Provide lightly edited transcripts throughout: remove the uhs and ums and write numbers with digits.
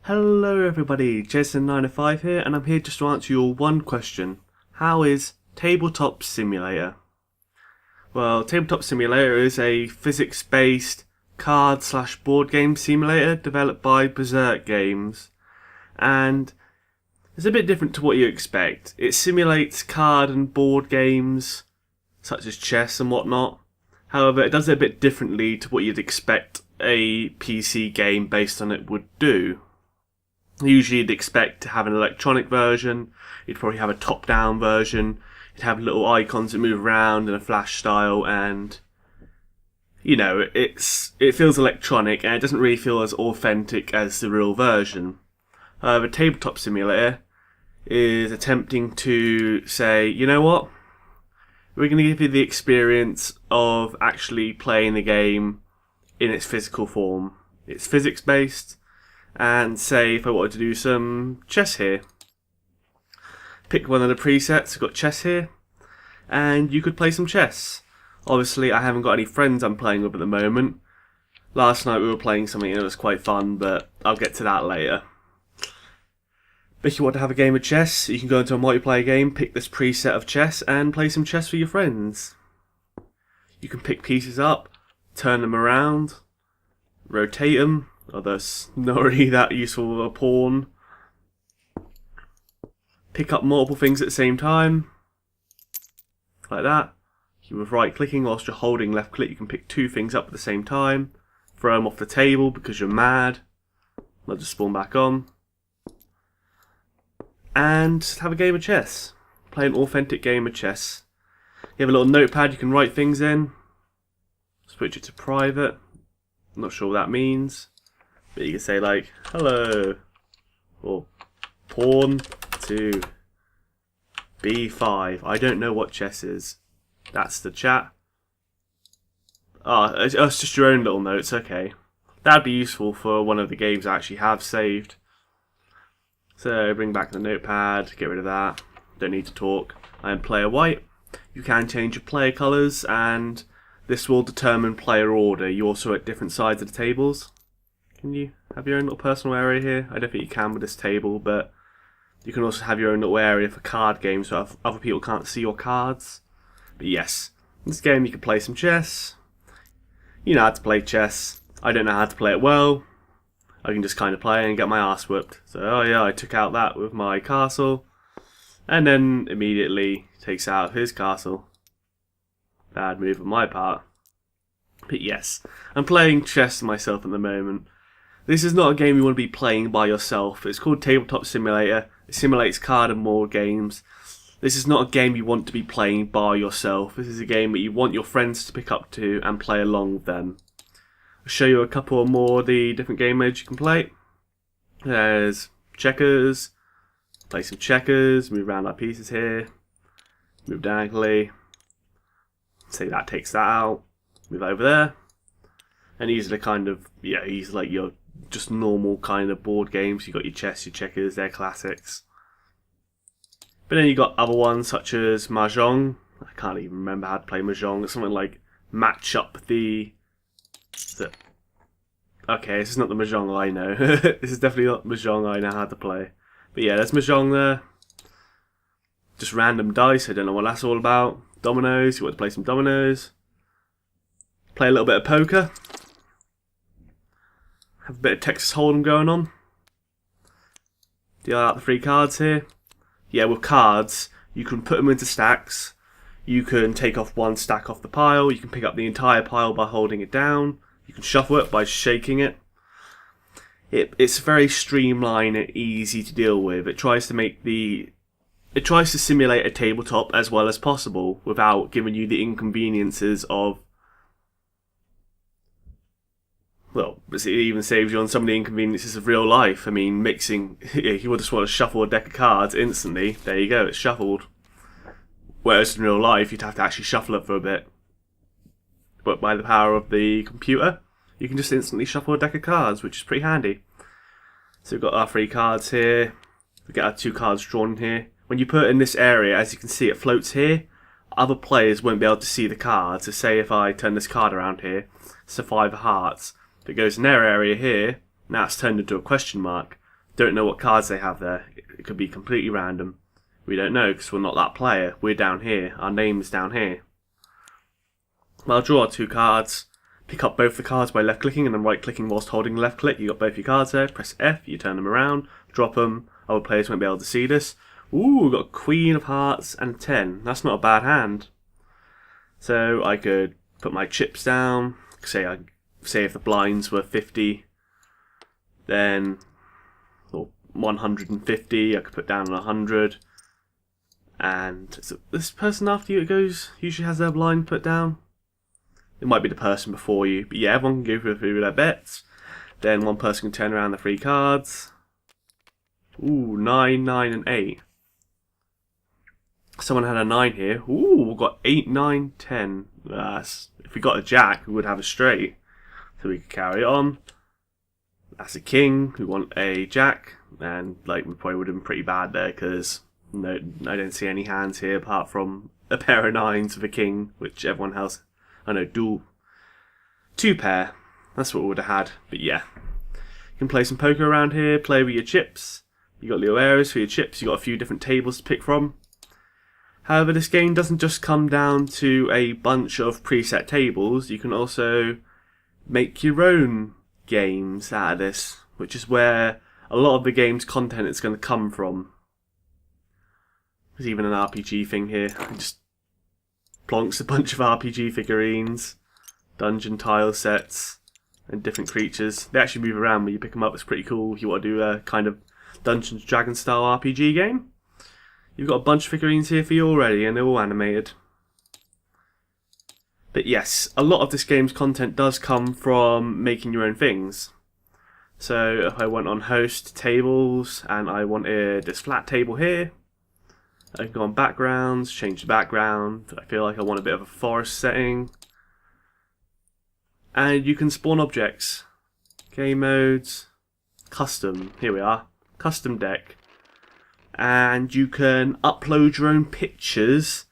Hello everybody, Jason905 here, and I'm here just to answer your one question. How is Tabletop Simulator? Well, Tabletop Simulator is a physics-based card/board game simulator developed by Berserk Games, and it's a bit different to what you expect. It simulates card and board games, such as chess and whatnot. However, it does it a bit differently to what you'd expect a PC game based on it would do. Usually you'd expect to have an electronic version, you'd probably have a top-down version, you'd have little icons that move around in a flash style, and you know, it feels electronic and it doesn't really feel as authentic as the real version. However, Tabletop Simulator is attempting to say, you know what? We're going to give you the experience of actually playing the game in its physical form. It's physics-based. And say if I wanted to do some chess here. Pick one of the presets, I've got chess here, and you could play some chess. Obviously I haven't got any friends I'm playing with at the moment. Last night we were playing something and it was quite fun, but I'll get to that later. But if you want to have a game of chess, you can go into a multiplayer game, pick this preset of chess, and play some chess with your friends. You can pick pieces up, turn them around, rotate them. Although it's not really that useful with a pawn. Pick up multiple things at the same time. Like that. With right clicking whilst you're holding left click, you can pick two things up at the same time. Throw them off the table because you're mad. They'll just spawn back on. And have a game of chess. Play an authentic game of chess. You have a little notepad you can write things in. Switch it to private. I'm not sure what that means. But you can say like, hello, or pawn to b5. I don't know what chess is. That's the chat. It's just your own little notes, okay. That'd be useful for one of the games I actually have saved. So bring back the notepad, get rid of that. Don't need to talk. I am player white. You can change your player colours, and this will determine player order. You're also at different sides of the tables. Can you have your own little personal area here? I don't think you can with this table, but you can also have your own little area for card games so other people can't see your cards. But yes, in this game you can play some chess. You know how to play chess. I don't know how to play it well. I can just kind of play and get my ass whooped. So, oh yeah, I took out that with my castle. And then immediately takes out his castle. Bad move on my part. But yes, I'm playing chess myself at the moment. This is not a game you want to be playing by yourself. It's called Tabletop Simulator. It simulates card and board games. This is not a game you want to be playing by yourself. This is a game that you want your friends to pick up to and play along with them. I'll show you a couple more of the different game modes you can play. There's checkers. Play some checkers. Move around our pieces here. Move diagonally. Say that takes that out. Move over there. And these are the kind of, yeah, these are like your just normal kind of board games. You've got your chess, your checkers, they're classics. But then you've got other ones such as Mahjong. I can't even remember how to play Mahjong. It's something like match up the... Okay, this is not the Mahjong I know. This is definitely not Mahjong I know how to play. But yeah, there's Mahjong there. Just random dice, I don't know what that's all about. Dominoes, you want to play some dominoes. Play a little bit of poker. Have a bit of Texas Hold'em going on. Deal out the three cards here. Yeah, with cards, you can put them into stacks. You can take off one stack off the pile. You can pick up the entire pile by holding it down. You can shuffle it by shaking it. It's very streamlined and easy to deal with. It tries to simulate a tabletop as well as possible without giving you the inconveniences of, well, it even saves you on some of the inconveniences of real life. I mean, mixing, if you just want to shuffle a deck of cards instantly, there you go, it's shuffled. Whereas in real life, you'd have to actually shuffle it for a bit. But by the power of the computer, you can just instantly shuffle a deck of cards, which is pretty handy. So we've got our three cards here. We get our two cards drawn here. When you put it in this area, as you can see, it floats here. Other players won't be able to see the cards. So say if I turn this card around here, it's a 5 of hearts. If it goes in their area here, now it's turned into a question mark. don't know what cards they have there. It could be completely random. We don't know because we're not that player. We're down here. Our name is down here. I'll draw our 2 cards. Pick up both the cards by left clicking and then right clicking whilst holding left click. You got both your cards there. Press F, you turn them around, drop them. Other players won't be able to see this. Ooh, we've got Queen of Hearts and a 10. That's not a bad hand. So I could put my chips down. Say if the blinds were 50, then or 150, I could put down 100. And so this person after you usually has their blind put down. It might be the person before you, but yeah, everyone can go through their bets. Then one person can turn around the 3 cards. Ooh, 9, 9, and 8. Someone had a 9 here. Ooh, we've got 8, 9, 10. If we got a jack, we would have a straight. So we could carry it on. That's a king. We want a jack. And we probably would have been pretty bad there because no, I don't see any hands here apart from a pair of 9s with a king, which everyone has. I know, dual. 2 pair. That's what we would have had. But yeah. You can play some poker around here, play with your chips. You got little areas for your chips. You got a few different tables to pick from. However, this game doesn't just come down to a bunch of preset tables. You can also make your own games out of this, which is where a lot of the game's content is going to come from. There's even an RPG thing here. It just plonks a bunch of RPG figurines, dungeon tile sets, and different creatures. They actually move around when you pick them up. It's pretty cool if you want to do a kind of Dungeons & Dragons style RPG game. You've got a bunch of figurines here for you already, and they're all animated. But yes, a lot of this game's content does come from making your own things. So if I went on host tables and I wanted this flat table here, I can go on backgrounds, change the background. I feel like I want a bit of a forest setting. And you can spawn objects. Game modes, custom, here we are, custom deck. And you can upload your own pictures,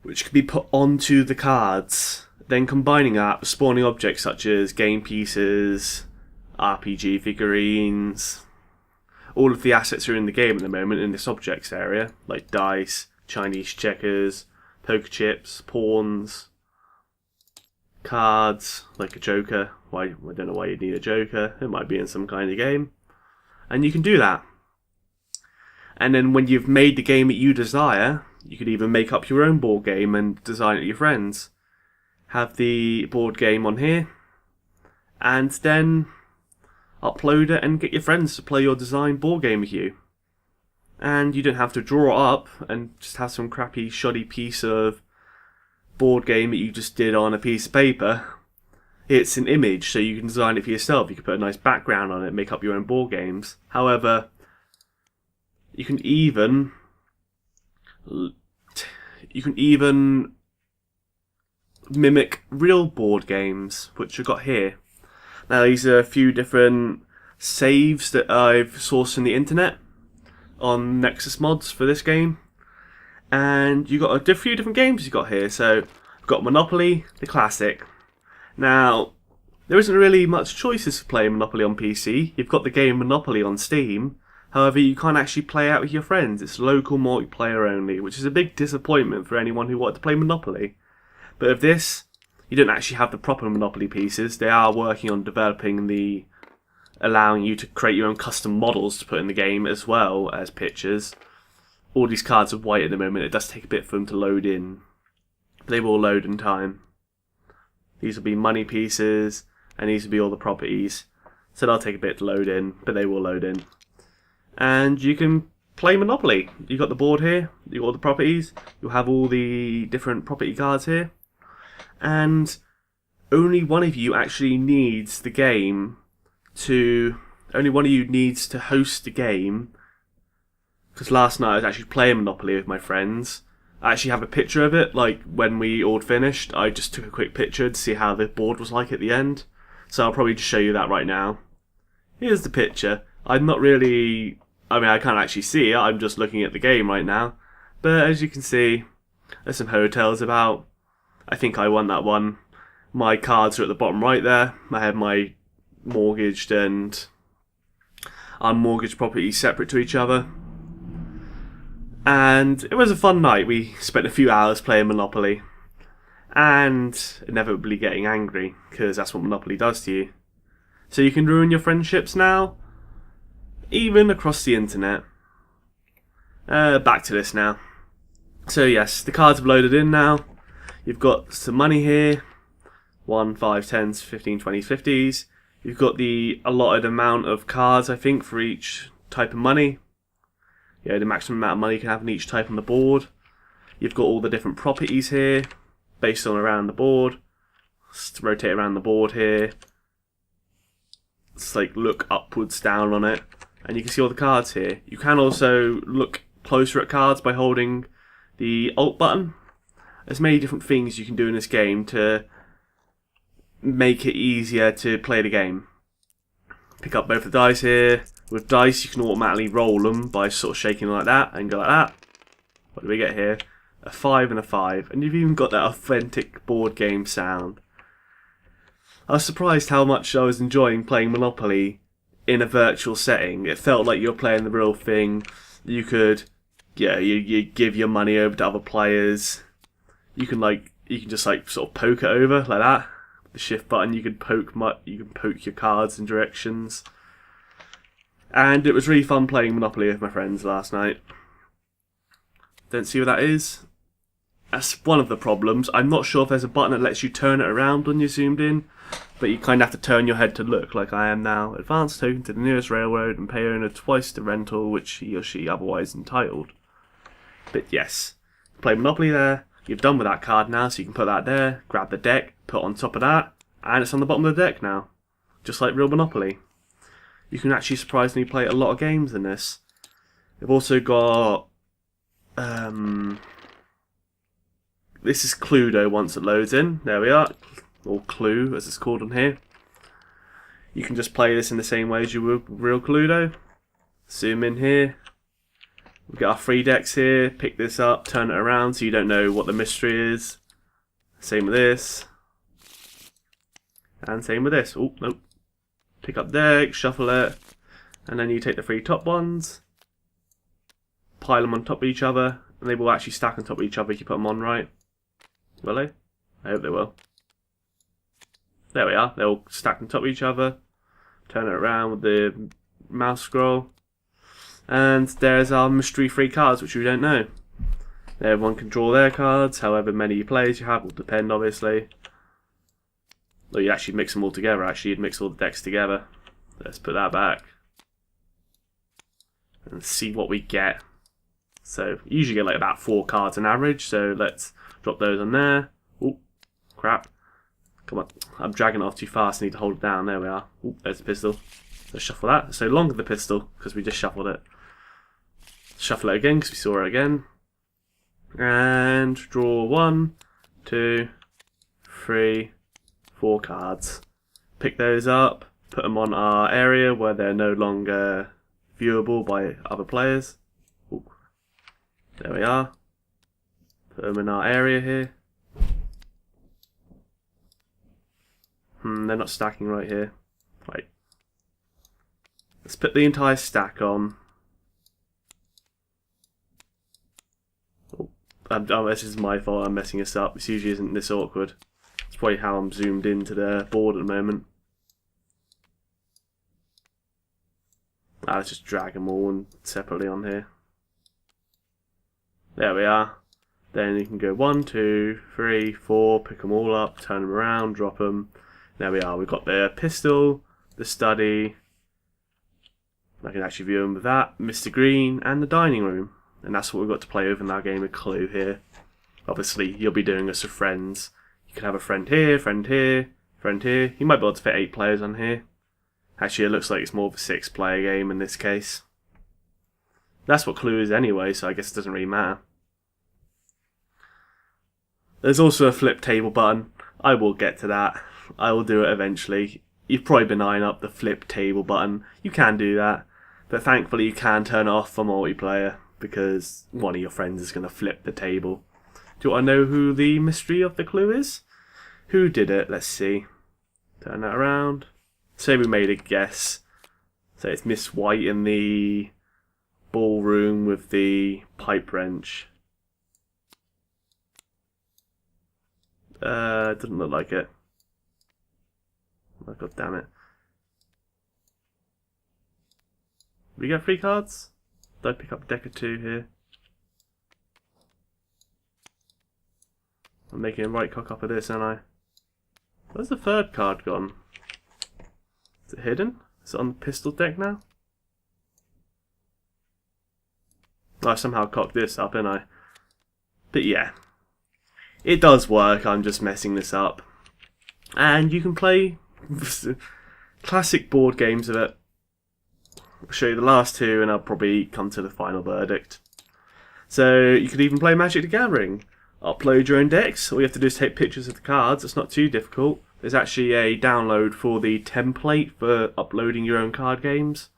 which can be put onto the cards. Then combining that with spawning objects such as game pieces, RPG figurines. All of the assets are in the game at the moment in this objects area, like dice, Chinese checkers, poker chips, pawns, cards, like a joker. I don't know why you'd need a joker. It might be in some kind of game. And you can do that. And then when you've made the game that you desire, you could even make up your own board game and design it with your friends. Have the board game on here, and then upload it and get your friends to play your design board game with you. And you don't have to draw it up and just have some crappy shoddy piece of board game that you just did on a piece of paper. It's an image, so you can design it for yourself. You can put a nice background on it, make up your own board games. However, you can even mimic real board games, which I've got here. Now, these are a few different saves that I've sourced from the internet on Nexus mods for this game. And you've got a few different games you've got here. So, I've got Monopoly, the classic. Now, there isn't really much choices for playing Monopoly on PC. You've got the game Monopoly on Steam. However, you can't actually play out with your friends. It's local multiplayer only, which is a big disappointment for anyone who wanted to play Monopoly. But with this, you don't actually have the proper Monopoly pieces. They are working on developing allowing you to create your own custom models to put in the game as well as pictures. All these cards are white at the moment. It does take a bit for them to load in. They will load in time. These will be money pieces, and these will be all the properties. So they'll take a bit to load in, but they will load in. And you can play Monopoly. You've got the board here, you've got all the properties, you'll have all the different property cards here. And only one of you actually needs the game only one of you needs to host the game. Because last night I was actually playing Monopoly with my friends. I actually have a picture of it, like when we all finished, I just took a quick picture to see how the board was like at the end. So I'll probably just show you that right now. Here's the picture. I can't actually see it, I'm just looking at the game right now. But as you can see, there's some hotels about. I think I won that one. My cards are at the bottom right there. I have my mortgaged and unmortgaged properties separate to each other. And it was a fun night. We spent a few hours playing Monopoly and inevitably getting angry, because that's what Monopoly does to you. So you can ruin your friendships now, even across the internet. Back to this now. So yes, the cards have loaded in now. You've got some money here. 1, 5, 10s, 15, 20s, 50s. You've got the allotted amount of cards, I think, for each type of money. Yeah, the maximum amount of money you can have in each type on the board. You've got all the different properties here, based on around the board. Just rotate around the board here. It's like look upwards, down on it. And you can see all the cards here. You can also look closer at cards by holding the Alt button. There's many different things you can do in this game to make it easier to play the game. Pick up both the dice here. With dice you can automatically roll them by sort of shaking like that and go like that. What do we get here? A 5 and a 5. And you've even got that authentic board game sound. I was surprised how much I was enjoying playing Monopoly in a virtual setting. It felt like you were playing the real thing. You could, yeah, you give your money over to other players. You can just like sort of poke it over like that. The shift button, you can poke your cards in directions. And it was really fun playing Monopoly with my friends last night. Don't see what that is. That's one of the problems. I'm not sure if there's a button that lets you turn it around when you're zoomed in, but you kind of have to turn your head to look, like I am now. Advance token to the nearest railroad and pay owner twice the rental which he or she otherwise entitled. But yes, play Monopoly there. You're done with that card now, so you can put that there, grab the deck, put on top of that, and it's on the bottom of the deck now. Just like real Monopoly. You can actually surprisingly play a lot of games in this. They've also got... this is Cluedo once it loads in. There we are. Or Clue, as it's called on here. You can just play this in the same way as you would real Cluedo. Zoom in here. We've got our 3 decks here. Pick this up, turn it around so you don't know what the mystery is. Same with this. And same with this. Oh, nope. Pick up deck, shuffle it, and then you take the 3 top ones, pile them on top of each other, and they will actually stack on top of each other if you put them on right. Will they? I hope they will. There we are. They're all stacked on top of each other. Turn it around with the mouse scroll. And there's our mystery 3 cards, which we don't know. Everyone can draw their cards, however many players you have will depend, obviously. Or you actually mix them all together, actually. You'd mix all the decks together. Let's put that back. And see what we get. So, you usually get like about 4 cards on average, so let's drop those on there. Oh, crap. Come on, I'm dragging it off too fast, I need to hold it down. There we are. Oh, there's the pistol. Let's shuffle that. So longer the pistol, because we just shuffled it. Shuffle it again, because we saw it again. And draw 1, 2, 3, 4 cards. Pick those up, put them on our area where they're no longer viewable by other players. Ooh. There we are. Put them in our area here. They're not stacking right here. Right. Let's put the entire stack on. Oh, this is my fault, I'm messing this up. This usually isn't this awkward. It's probably how I'm zoomed into the board at the moment. Let's just drag them all separately on here. There we are. Then you can go 1, 2, 3, 4, pick them all up, turn them around, drop them. There we are. We've got the pistol, the study. I can actually view them with that, Mr. Green, and the dining room. And that's what we've got to play with in our game of Clue here. Obviously, you'll be doing this with friends. You can have a friend here, friend here, friend here. You might be able to fit 8 players on here. Actually, it looks like it's more of a 6-player game in this case. That's what Clue is anyway, so I guess it doesn't really matter. There's also a flip table button. I will get to that. I will do it eventually. You've probably been eyeing up the flip table button. You can do that, but thankfully you can turn it off for multiplayer because one of your friends is going to flip the table. Do you want to know who the mystery of the clue is? Who did it? Let's see. Turn that around. Say we made a guess. So it's Miss White in the ballroom with the pipe wrench. Doesn't look like it. Oh, God damn it. We get 3 cards? Did I pick up a deck of 2 here? I'm making a right cock up of this, aren't I? Where's the 3rd card gone? Is it hidden? Is it on the pistol deck now? Oh, I somehow cocked this up, didn't I? But yeah. It does work, I'm just messing this up. And you can play classic board games of it. I'll show you the last 2 and I'll probably come to the final verdict. So you could even play Magic the Gathering. Upload your own decks. All you have to do is take pictures of the cards. It's not too difficult. There's actually a download for the template for uploading your own card games.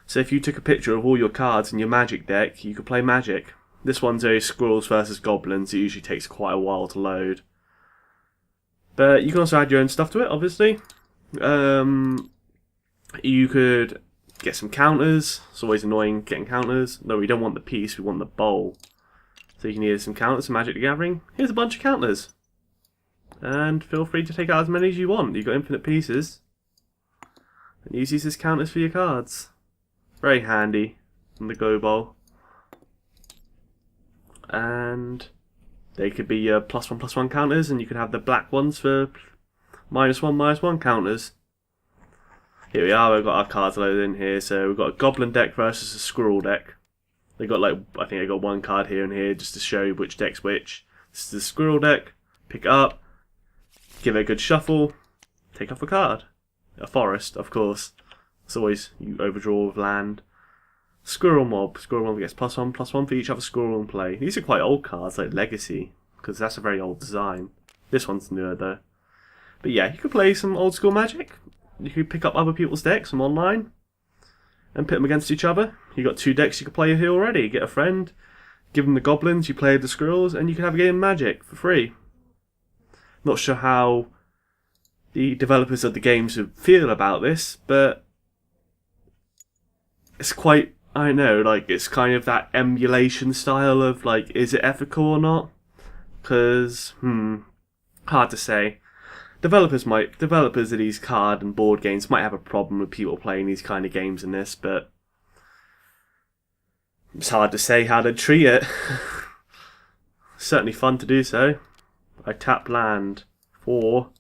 So if you took a picture of all your cards in your Magic deck, you could play Magic. This one's a Squirrels versus Goblins. It usually takes quite a while to load. But you can also add your own stuff to it, obviously. You could get some counters. It's always annoying getting counters. No, we don't want the piece, we want the bowl. So you can use some counters for Magic the Gathering. Here's a bunch of counters. And feel free to take out as many as you want. You've got infinite pieces. And use these as counters for your cards. Very handy from the Go Bowl. And they could be your +1/+1 counters, and you could have the black ones for -1/-1 counters. Here we are, we've got our cards loaded in here. So we've got a Goblin deck versus a Squirrel deck. They got I think I got 1 card here and here just to show you which deck's which. This is the Squirrel deck. Pick it up, give it a good shuffle, take off a card. A forest, of course. It's always you overdraw with land. Squirrel Mob. Squirrel Mob gets +1/+1 for each other squirrel in play. These are quite old cards, like Legacy, because that's a very old design. This one's newer though. But yeah, you could play some old school Magic. You could pick up other people's decks from online and pit them against each other. You got 2 decks you could play here already. Get a friend, give them the Goblins, you play the Squirrels, and you can have a game of Magic for free. Not sure how the developers of the games would feel about this, but it's quite, I don't know, like it's kind of that emulation style of like, is it ethical or not? Because, hard to say. Developers of these card and board games might have a problem with people playing these kind of games in this, but it's hard to say how to treat it. Certainly fun to do so. I tap land for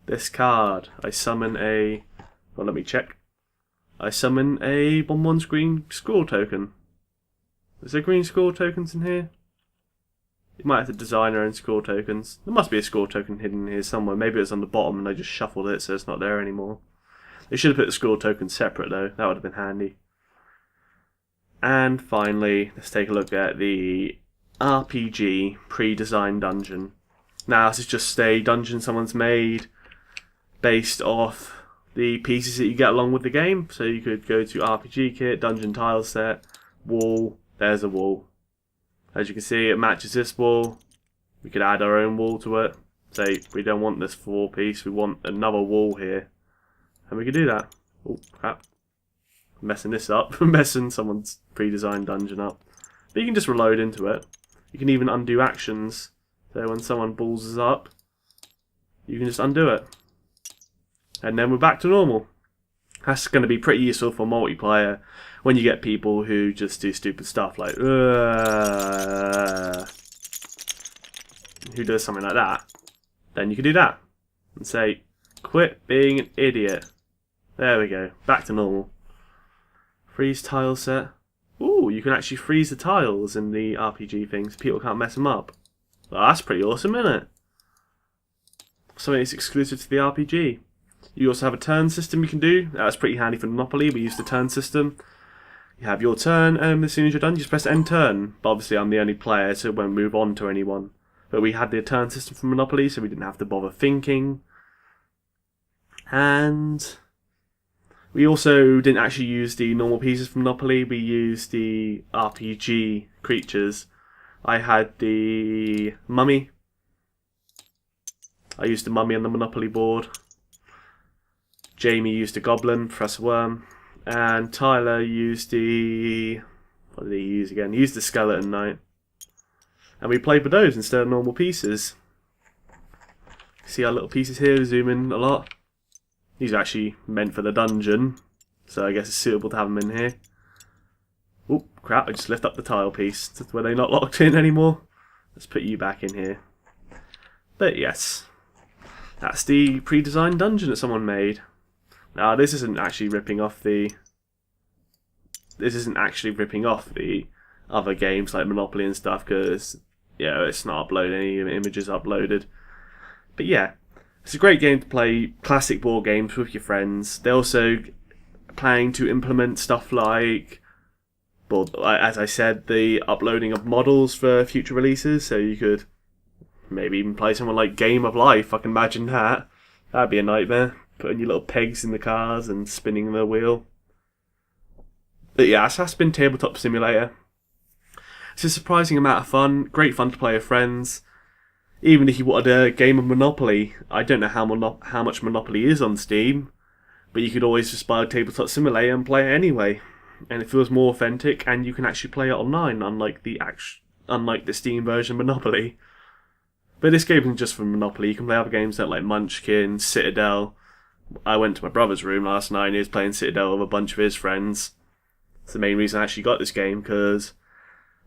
this card. I summon a, well, let me check. I summon a 1/1 green squirrel token. Is there green squirrel tokens in here? You might have to design our own squirrel tokens. There must be a squirrel token hidden in here somewhere. Maybe it's on the bottom and I just shuffled it so it's not there anymore. They should have put the squirrel token separate though. That would have been handy. And finally, let's take a look at the RPG pre-designed dungeon. Now this is just a dungeon someone's made based off the pieces that you get along with the game. So you could go to RPG kit, dungeon tile set, wall, there's a wall. As you can see, it matches this wall. We could add our own wall to it. Say, we don't want this 4-piece, we want another wall here. And we could do that. Oh, crap. I'm messing this up. I'm messing someone's pre-designed dungeon up. But you can just reload into it. You can even undo actions. So when someone balls us up, you can just undo it. And then we're back to normal. That's going to be pretty useful for multiplayer when you get people who just do stupid stuff like who does something like that. Then you can do that and say, quit being an idiot. There we go, back to normal. Freeze tile set. Ooh, you can actually freeze the tiles in the RPG things. People can't mess them up. Well, that's pretty awesome, isn't it? Something that's exclusive to the RPG. You also have a turn system you can do. That's pretty handy for Monopoly. We use the turn system. You have your turn, and as soon as you're done, you just press end turn. But obviously, I'm the only player, so it won't move on to anyone. But we had the turn system from Monopoly, so we didn't have to bother thinking. And we also didn't actually use the normal pieces from Monopoly. We used the RPG creatures. I had the mummy. I used the mummy on the Monopoly board. Jamie used a goblin, Professor Worm, and Tyler used the... what did he use again? He used the skeleton knight. And we played with those instead of normal pieces. See our little pieces here, zoom in a lot. These are actually meant for the dungeon, so I guess it's suitable to have them in here. Oh crap, I just lift up the tile piece. Were they not locked in anymore? Let's put you back in here. But yes, that's the pre-designed dungeon that someone made. Now this isn't actually ripping off the... other games like Monopoly and stuff, because yeah, it's not uploaded, any images uploaded. But yeah, it's a great game to play classic board games with your friends. They're also planning to implement stuff like, well, as I said, the uploading of models for future releases, so you could maybe even play someone like Game of Life. I can imagine that. That'd be a nightmare, putting your little pegs in the cars and spinning the wheel. But yeah, so that's been Tabletop Simulator. It's a surprising amount of fun, great fun to play with friends. Even if you wanted a game of Monopoly, I don't know how much Monopoly is on Steam, but you could always just buy a Tabletop Simulator and play it anyway. And it feels more authentic, and you can actually play it online, unlike the Steam version of Monopoly. But this game isn't just for Monopoly. You can play other games like Munchkin, Citadel. I went to my brother's room last night and he was playing Citadel with a bunch of his friends. It's the main reason I actually got this game, because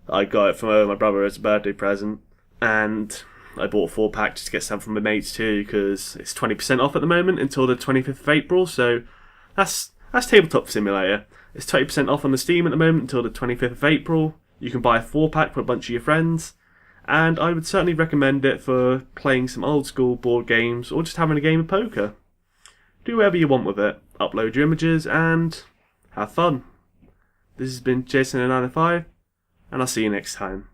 I got it from my brother as a birthday present, and I bought a 4-pack just to get some from my mates too, because it's 20% off at the moment until the 25th of April, so that's Tabletop Simulator. It's 20% off on the Steam at the moment until the 25th of April. You can buy a 4-pack for a bunch of your friends, and I would certainly recommend it for playing some old school board games or just having a game of poker. Do whatever you want with it. Upload your images and have fun. This has been Jason905, and I'll see you next time.